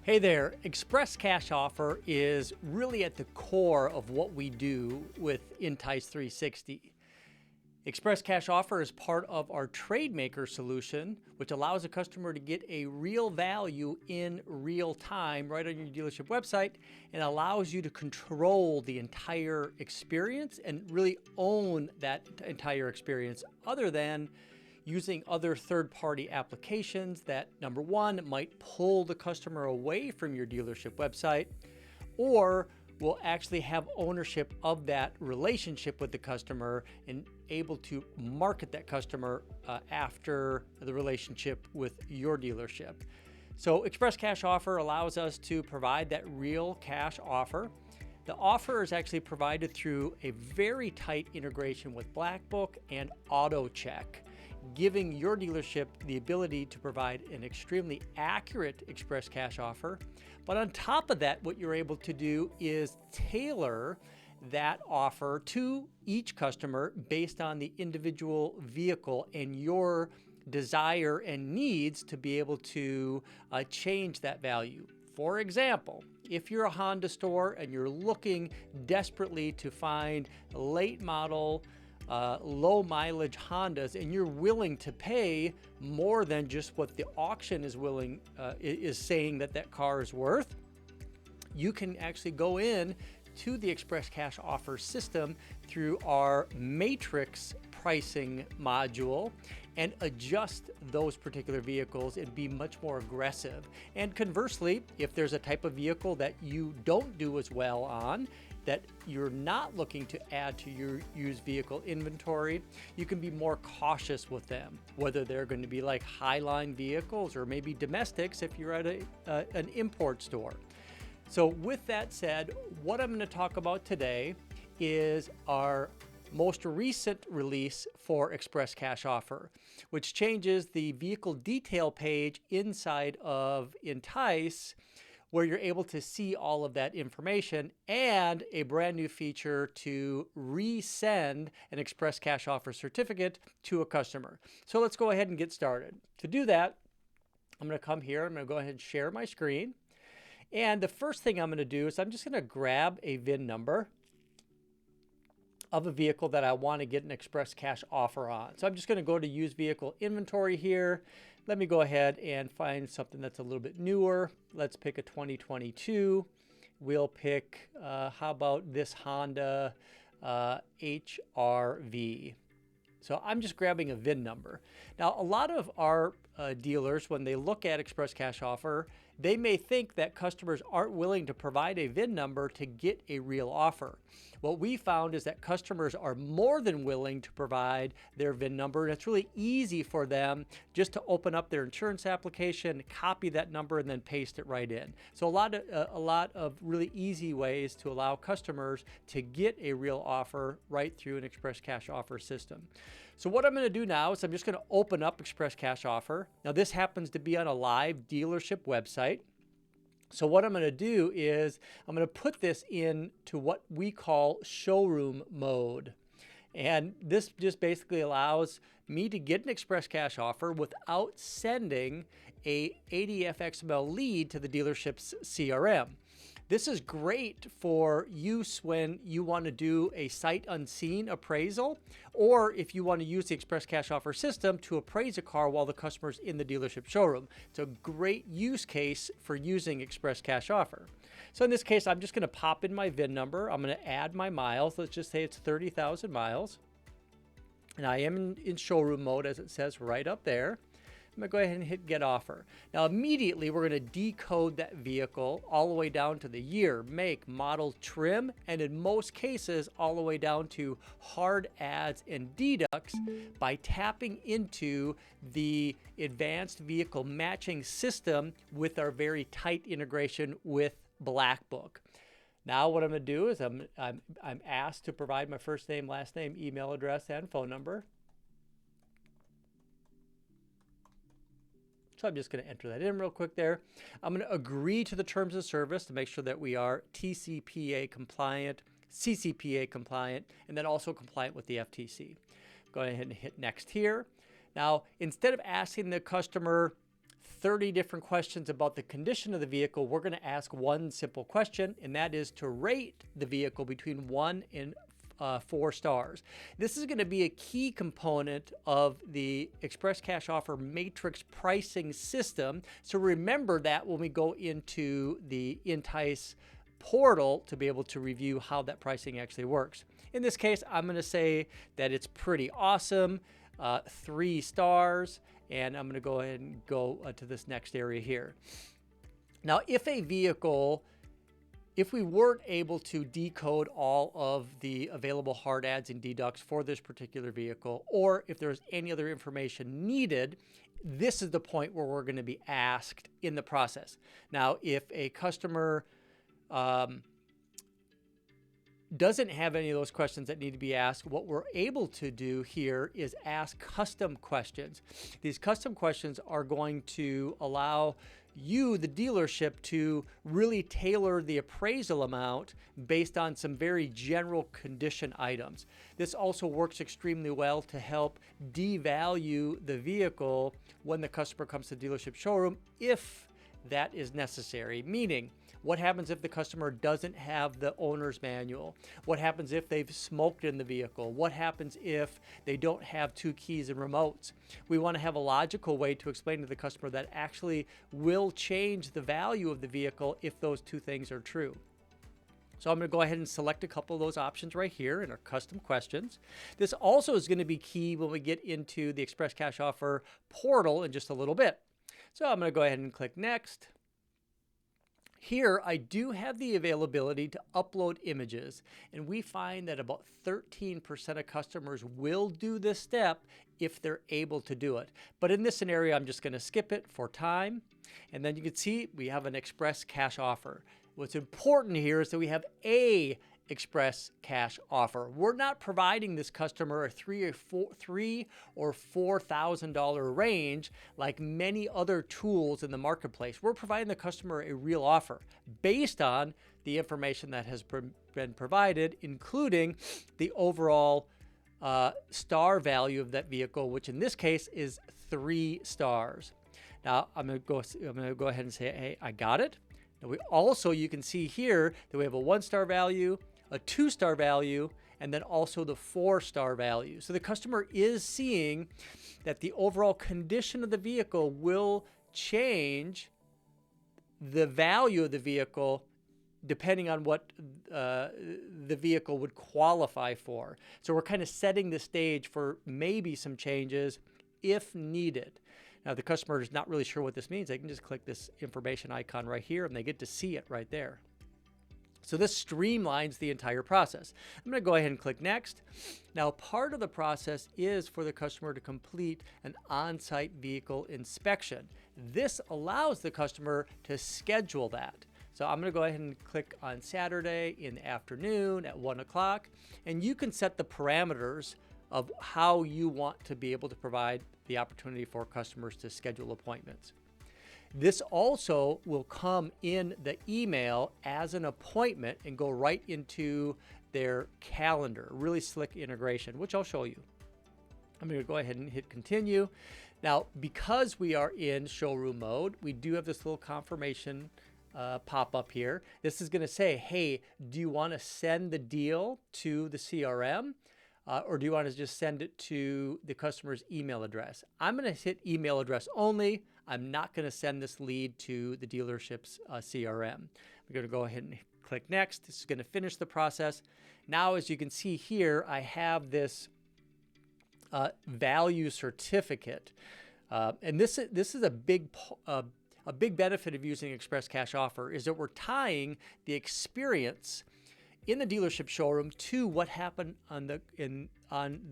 Hey there, Express Cash Offer is really at the core of what we do with Intice 360. Express Cash Offer is part of our Trade Maker solution, which allows a customer to get a real value in real time right on your dealership website and allows you to control the entire experience and really own that entire experience other than using other third-party applications that, number one, might pull the customer away from your dealership website or will actually have ownership of that relationship with the customer and able to market that customer after the relationship with your dealership. So Express Cash Offer allows us to provide that real cash offer. The offer is actually provided through a very tight integration with Black Book and AutoCheck, giving your dealership the ability to provide an extremely accurate Express Cash Offer. But on top of that, what you're able to do is tailor that offer to each customer based on the individual vehicle and your desire and needs to be able to change that value. For example, if you're a Honda store and you're looking desperately to find late model low mileage Hondas and you're willing to pay more than just what the auction is saying that car is worth, you can actually go in to the Express Cash Offer system through our matrix pricing module and adjust those particular vehicles and be much more aggressive. And conversely, if there's a type of vehicle that you don't do as well on, that you're not looking to add to your used vehicle inventory, you can be more cautious with them, whether they're going to be like highline vehicles or maybe domestics if you're at an import store. So with that said, what I'm going to talk about today is our most recent release for Express Cash Offer, which changes the vehicle detail page inside of Intice, where you're able to see all of that information, and a brand new feature to resend an Express Cash Offer certificate to a customer. So let's go ahead and get started. To do that, I'm going to come here. I'm going to go ahead and share my screen. And the first thing I'm going to do is I'm just going to grab a VIN number of a vehicle that I want to get an Express Cash Offer on. So I'm just going to go to used vehicle inventory here. Let me go ahead and find something that's a little bit newer. Let's pick a 2022. We'll pick, how about this Honda HR-V. So I'm just grabbing a VIN number. Now, a lot of our dealers, when they look at Express Cash Offer, they may think that customers aren't willing to provide a VIN number to get a real offer. What we found is that customers are more than willing to provide their VIN number, and it's really easy for them just to open up their insurance application, copy that number, and then paste it right in. So a lot of really easy ways to allow customers to get a real offer right through an Express Cash Offer system. So what I'm going to do now is I'm just going to open up Express Cash Offer. Now this happens to be on a live dealership website. So what I'm going to do is I'm going to put this into what we call showroom mode. And this just basically allows me to get an Express Cash Offer without sending a ADF XML lead to the dealership's CRM. This is great for use when you want to do a sight unseen appraisal, or if you want to use the Express Cash Offer system to appraise a car while the customer's in the dealership showroom. It's a great use case for using Express Cash Offer. So in this case, I'm just going to pop in my VIN number. I'm going to add my miles. Let's just say it's 30,000 miles. And I am in showroom mode, as it says right up there. I'm going to go ahead and hit Get Offer. Now immediately we're going to decode that vehicle all the way down to the year, make, model, trim, and in most cases all the way down to hard adds and deducts by tapping into the advanced vehicle matching system with our very tight integration with Black Book. Now what I'm going to do is I'm asked to provide my first name, last name, email address, and phone number. So I'm just going to enter that in real quick there. I'm going to agree to the terms of service to make sure that we are TCPA compliant, CCPA compliant, and then also compliant with the FTC. Go ahead and hit next here. Now, instead of asking the customer 30 different questions about the condition of the vehicle, we're going to ask one simple question, and that is to rate the vehicle between 1 and 4 stars. This is going to be a key component of the Express Cash Offer matrix pricing system. So remember that when we go into the Intice portal to be able to review how that pricing actually works. In this case, I'm going to say that it's pretty awesome, 3 stars, and I'm going to go ahead and go to this next area here. Now, if we weren't able to decode all of the available hard adds and deducts for this particular vehicle, or if there's any other information needed, this is the point where we're going to be asked in the process. Now, if a customer doesn't have any of those questions that need to be asked, what we're able to do here is ask custom questions. These custom questions are going to allow you, the dealership, to really tailor the appraisal amount based on some very general condition items. This also works extremely well to help devalue the vehicle when the customer comes to the dealership showroom, if that is necessary. Meaning, what happens if the customer doesn't have the owner's manual? What happens if they've smoked in the vehicle? What happens if they don't have 2 keys and remotes? We want to have a logical way to explain to the customer that actually will change the value of the vehicle if those 2 things are true. So I'm going to go ahead and select a couple of those options right here in our custom questions. This also is going to be key when we get into the Express Cash Offer portal in just a little bit. So I'm going to go ahead and click Next. Here, I do have the availability to upload images, and we find that about 13% of customers will do this step if they're able to do it. But in this scenario, I'm just going to skip it for time. And then you can see we have an Express Cash Offer. What's important here is that we have a Express Cash Offer. We're not providing this customer a $3,000 or $4,000 range like many other tools in the marketplace. We're providing the customer a real offer based on the information that has been provided, including the overall star value of that vehicle, which in this case is 3 stars. Now I'm going to go ahead and say, hey, I got it. Now you can see here that we have a 1-star value, a 2-star value, and then also the 4-star value. So the customer is seeing that the overall condition of the vehicle will change the value of the vehicle depending on what the vehicle would qualify for. So we're kind of setting the stage for maybe some changes if needed. Now, the customer is not really sure what this means. They can just click this information icon right here, and they get to see it right there. So this streamlines the entire process. I'm going to go ahead and click Next. Now, part of the process is for the customer to complete an on-site vehicle inspection. This allows the customer to schedule that. So I'm going to go ahead and click on Saturday in the afternoon at 1 o'clock, and you can set the parameters of how you want to be able to provide the opportunity for customers to schedule appointments. This also will come in the email as an appointment and go right into their calendar. Really slick integration, which I'll show you. I'm going to go ahead and hit continue. Now, because we are in showroom mode, we do have this little confirmation pop up here. This is going to say, hey, do you want to send the deal to the CRM? Or do you want to just send it to the customer's email address? I'm going to hit email address only. I'm not going to send this lead to the dealership's CRM. We're going to go ahead and click Next. This is going to finish the process. Now, as you can see here, I have this value certificate. And this is a big benefit of using Express Cash Offer is that we're tying the experience in the dealership showroom to what happened on the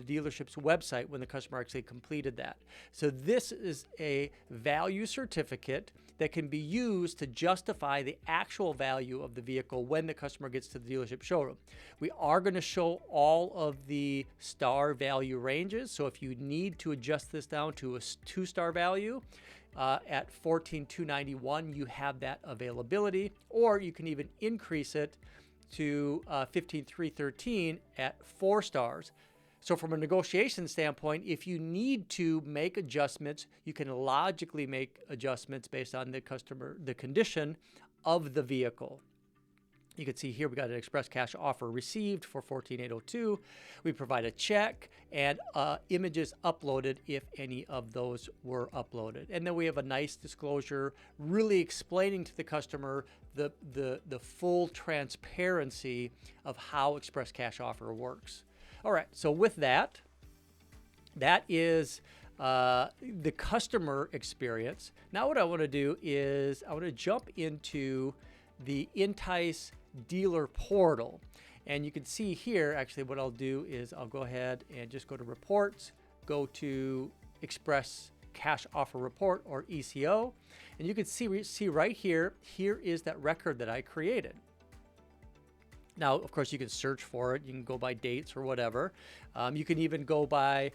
dealership's website when the customer actually completed that. So this is a value certificate that can be used to justify the actual value of the vehicle when the customer gets to the dealership showroom. We are going to show all of the star value ranges. So if you need to adjust this down to a 2-star value, at $14,291, you have that availability, or you can even increase it to $15,313 at 4 stars. So from a negotiation standpoint, if you need to make adjustments, you can logically make adjustments based on the condition of the vehicle. You can see here we got an express cash offer received for $14,802. We provide a check and images uploaded if any of those were uploaded. And then we have a nice disclosure really explaining to the customer the full transparency of how express cash offer works. All right, so with that is the customer experience. Now what I want to do is I want to jump into the Intice dealer portal. And you can see here, actually what I'll do is I'll go ahead and just go to reports, go to Express Cash Offer Report or ECO. And you can see right here, here is that record that I created. Now, of course, you can search for it. You can go by dates or whatever. You can even go by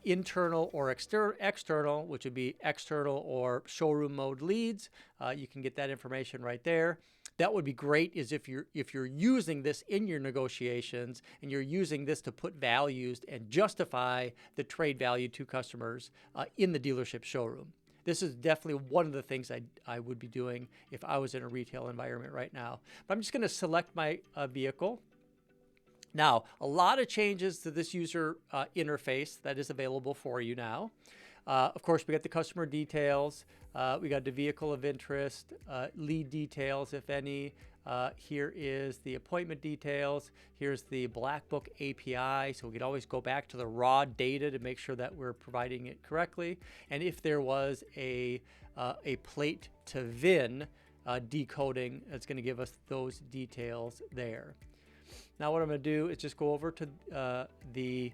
internal or external, which would be external or showroom mode leads. You can get that information right there. That would be great is if you're using this in your negotiations and you're using this to put values and justify the trade value to customers in the dealership showroom. This is definitely one of the things I would be doing if I was in a retail environment right now. But I'm just going to select my vehicle. Now, a lot of changes to this user interface that is available for you now. Of course, we got the customer details. We got the vehicle of interest, lead details, if any. Here is the appointment details. Here's the Black Book API. So we could always go back to the raw data to make sure that we're providing it correctly. And if there was a plate to VIN decoding, it's going to give us those details there. Now what I'm going to do is just go over to the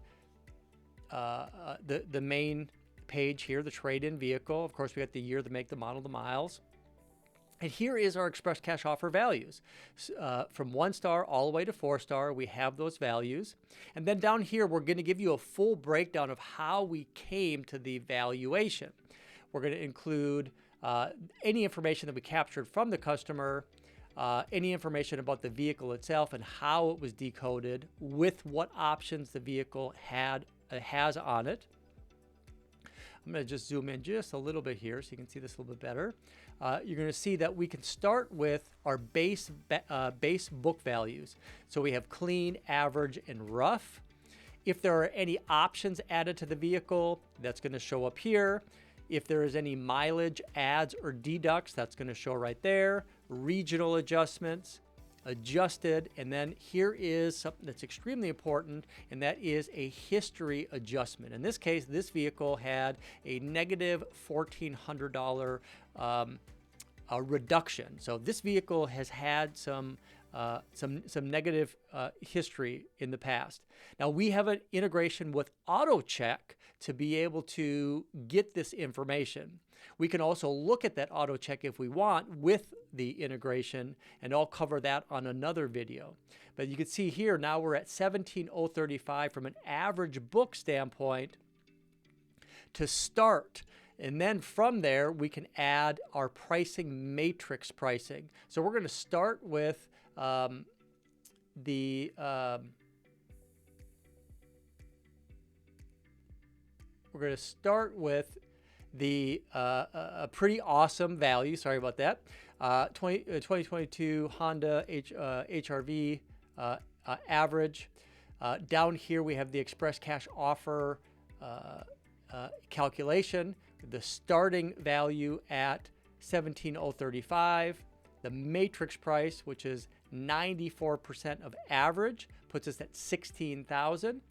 main page here, the trade-in vehicle. Of course, we got the year, the make, the model, the miles. And here is our express cash offer values. From 1 star all the way to 4 star, we have those values. And then down here, we're going to give you a full breakdown of how we came to the valuation. We're going to include any information that we captured from the customer, any information about the vehicle itself and how it was decoded, with what options the vehicle has on it. I'm going to just zoom in just a little bit here so you can see this a little bit better. You're going to see that we can start with our base book values. So we have clean, average, and rough. If there are any options added to the vehicle, that's going to show up here. If there is any mileage adds or deducts, that's going to show right there. Regional adjustments, adjusted, and then here is something that's extremely important, and that is a history adjustment. In this case, this vehicle had a negative $1,400 reduction. So this vehicle has had some negative history in the past. Now we have an integration with AutoCheck to be able to get this information. We can also look at that AutoCheck if we want with the integration, and I'll cover that on another video. But you can see here now we're at 17,035 from an average book standpoint to start. And then from there, we can add our pricing matrix pricing. So we're going to start with a pretty awesome value. Sorry about that. 2022 Honda HRV average. Down here we have the express cash offer calculation. The starting value at 17,035. The matrix price, which is 94% of average, puts us at 16,000.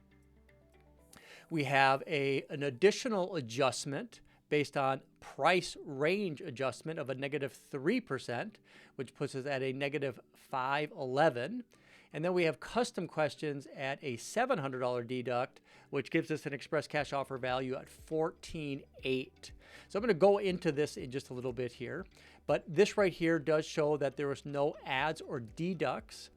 We have an additional adjustment based on price range adjustment of a negative 3%, which puts us at a negative 511. And then we have custom questions at a $700 deduct, which gives us an express cash offer value at 14,800. So I'm going to go into this in just a little bit here. But this right here does show that there was no adds or deducts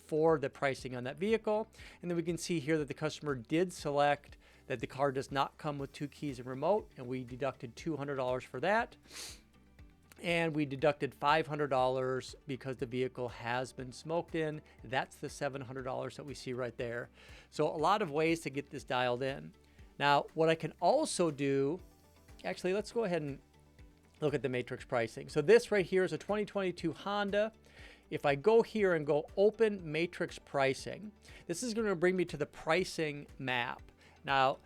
for the pricing on that vehicle. And then we can see here that the customer did select that the car does not come with 2 keys and remote, and we deducted $200 for that. and we deducted $500 because the vehicle has been smoked in. That's the $700 that we see right there. So a lot of ways to get this dialed in. Now, what I can also do, actually, let's go ahead and look at the matrix pricing. So this right here is a 2022 Honda. If I go here and go open matrix pricing, this is going to bring me to the pricing map. Now,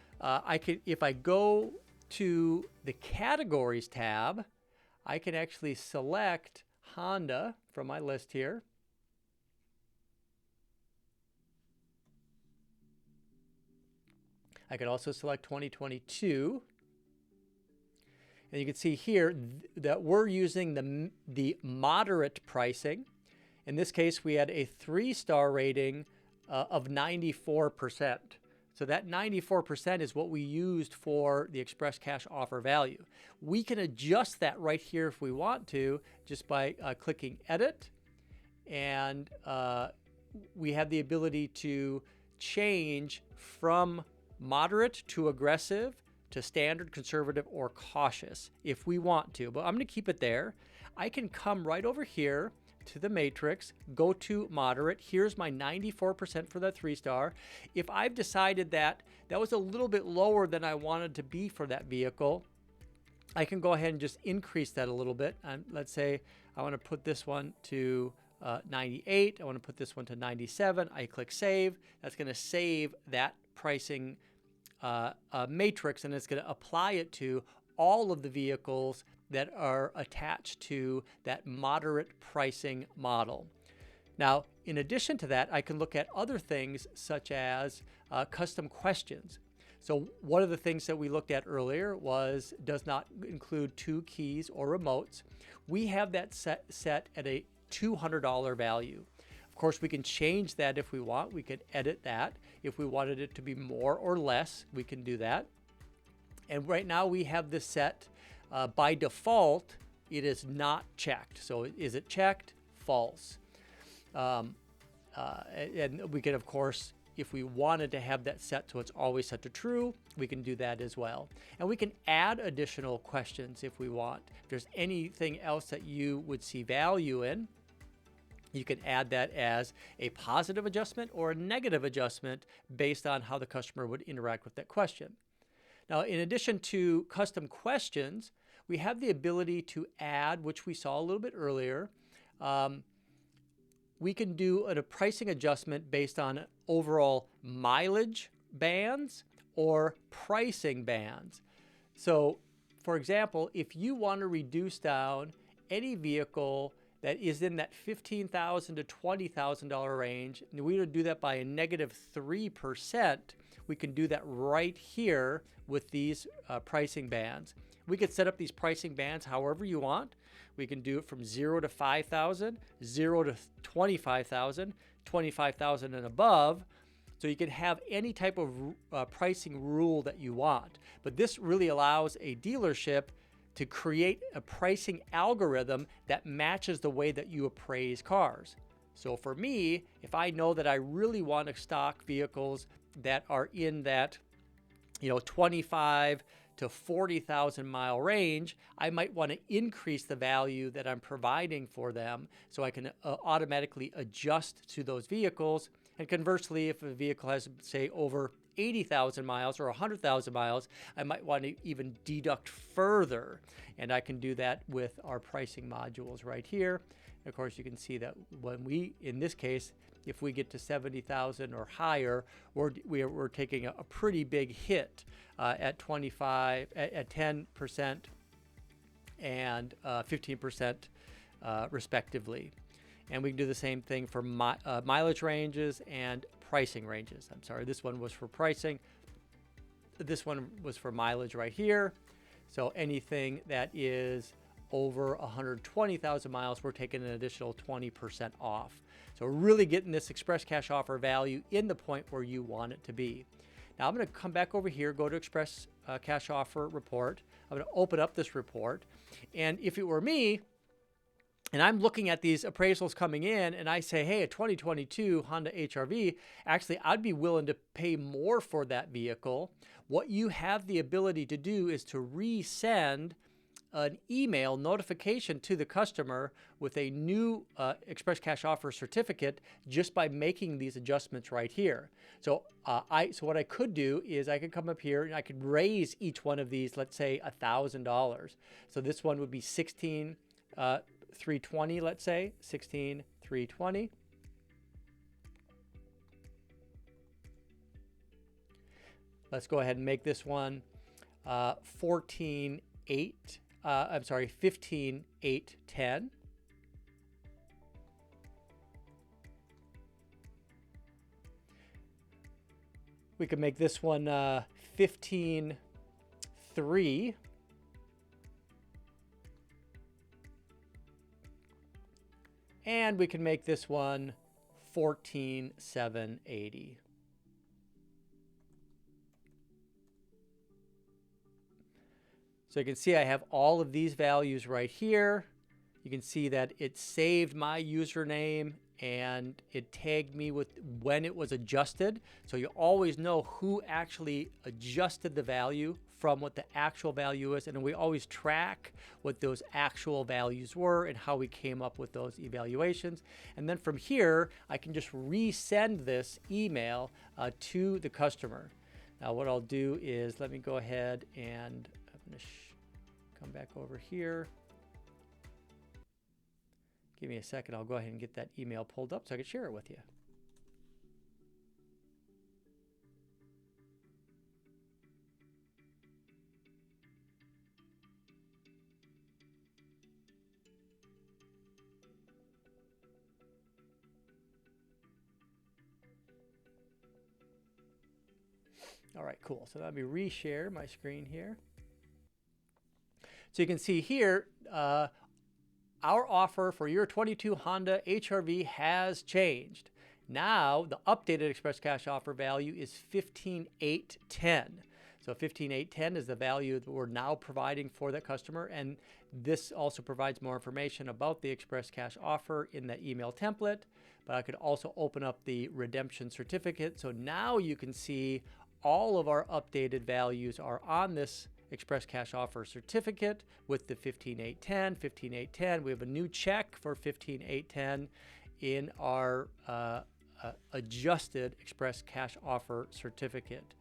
if I go to the categories tab, I can actually select Honda from my list here. I can also select 2022. And you can see here that we're using the moderate pricing. In this case, we had a 3-star rating of 94%. So that 94% is what we used for the express cash offer value. We can adjust that right here if we want to, just by clicking edit. And we have the ability to change from moderate to aggressive to standard, conservative, or cautious if we want to. But I'm going to keep it there. I can come right over here to the matrix, go to moderate. Here's my 94% for that 3-star. If I've decided that that was a little bit lower than I wanted to be for that vehicle, I can go ahead and just increase that a little bit. And let's say I want to put this one to 98. I want to put this one to 97. I click save. That's going to save that pricing matrix, and it's going to apply it to all of the vehicles that are attached to that moderate pricing model. Now, in addition to that, I can look at other things such as custom questions. So one of the things that we looked at earlier was does not include 2 keys or remotes. We have that set at a $200 value. Of course, we can change that if we want. We could edit that. If we wanted it to be more or less, we can do that. And right now we have this set. By default, it is not checked. So is it checked? False. And we can, of course, if we wanted to have that set so it's always set to true, we can do that as well. And we can add additional questions if we want. If there's anything else that you would see value in, you can add that as a positive adjustment or a negative adjustment based on how the customer would interact with that question. Now, in addition to custom questions, we have the ability to add, which we saw a little bit earlier. We can do a pricing adjustment based on overall mileage bands or pricing bands. So, for example, if you want to reduce down any vehicle that is in that $15,000 to $20,000 range, and we would do that by a negative 3%. We can do that right here with these pricing bands. We could set up these pricing bands however you want. We can do it from 0 to 5,000, 0 to 25,000, 25,000 and above. So you can have any type of pricing rule that you want. But this really allows a dealership to create a pricing algorithm that matches the way that you appraise cars. So for me, if I know that I really want to stock vehicles that are in that, 25 to 40,000 mile range, I might want to increase the value that I'm providing for them so I can automatically adjust to those vehicles. And conversely, if a vehicle has, say, over 80,000 miles or 100,000 miles, I might want to even deduct further. And I can do that with our pricing modules right here. Of course, you can see that when we, in this case, if we get to 70,000 or higher, we're taking a pretty big hit at 10% and 15% respectively. And we can do the same thing for mileage ranges and pricing ranges. I'm sorry, this one was for pricing. This one was for mileage right here. So anything that is over 120,000 miles, we're taking an additional 20% off. So we're really getting this express cash offer value in the point where you want it to be. Now I'm going to come back over here, go to express cash offer report. I'm going to open up this report. And if it were me, and I'm looking at these appraisals coming in, and I say, hey, a 2022 Honda HR-V, actually, I'd be willing to pay more for that vehicle. What you have the ability to do is to resend an email notification to the customer with a new Express Cash Offer certificate just by making these adjustments right here. So what I could do is I could come up here and I could raise each one of these, let's say $1,000. So this one would be 16,320, let's say 16,320. Let's go ahead and make this one 15,810. We could make this one 15,3. And we can make this one 14,780. So you can see I have all of these values right here. You can see that it saved my username and it tagged me with when it was adjusted. So you always know who actually adjusted the value from what the actual value is. And we always track what those actual values were and how we came up with those evaluations. And then from here, I can just resend this email to the customer. Now what I'll do is let me go ahead and I'm going to come back over here. Give me a second. I'll go ahead and get that email pulled up so I can share it with you. All right, cool. So let me reshare my screen here. So you can see here, our offer for your 22 Honda HR-V has changed. Now, the updated Express Cash Offer value is 15,810. So 15,810 is the value that we're now providing for the customer. And this also provides more information about the Express Cash Offer in the email template. But I could also open up the redemption certificate. So now you can see all of our updated values are on this Express Cash Offer certificate with the 15,810, 15,810. We have a new check for 15,810 in our adjusted Express Cash Offer certificate.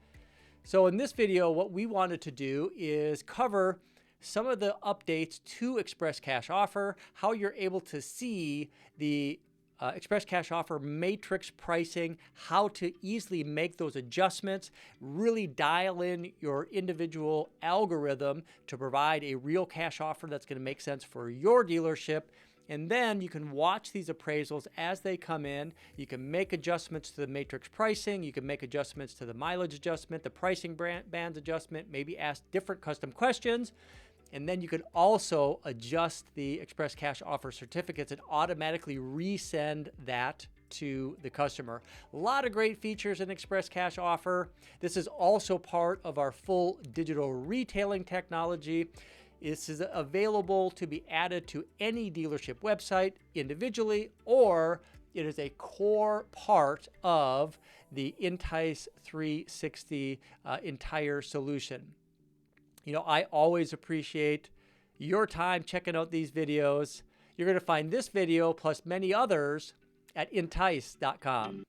So in this video, what we wanted to do is cover some of the updates to Express Cash Offer, how you're able to see the Express Cash Offer matrix pricing, how to easily make those adjustments, really dial in your individual algorithm to provide a real cash offer that's going to make sense for your dealership. And then you can watch these appraisals as they come in. You can make adjustments to the matrix pricing. You can make adjustments to the mileage adjustment, the pricing bands adjustment, maybe ask different custom questions. And then you can also adjust the Express Cash Offer certificates and automatically resend that to the customer. A lot of great features in Express Cash Offer. This is also part of our full digital retailing technology. This is available to be added to any dealership website individually, or it is a core part of the Intice 360 entire solution. You know, I always appreciate your time checking out these videos. You're going to find this video plus many others at Intice.com.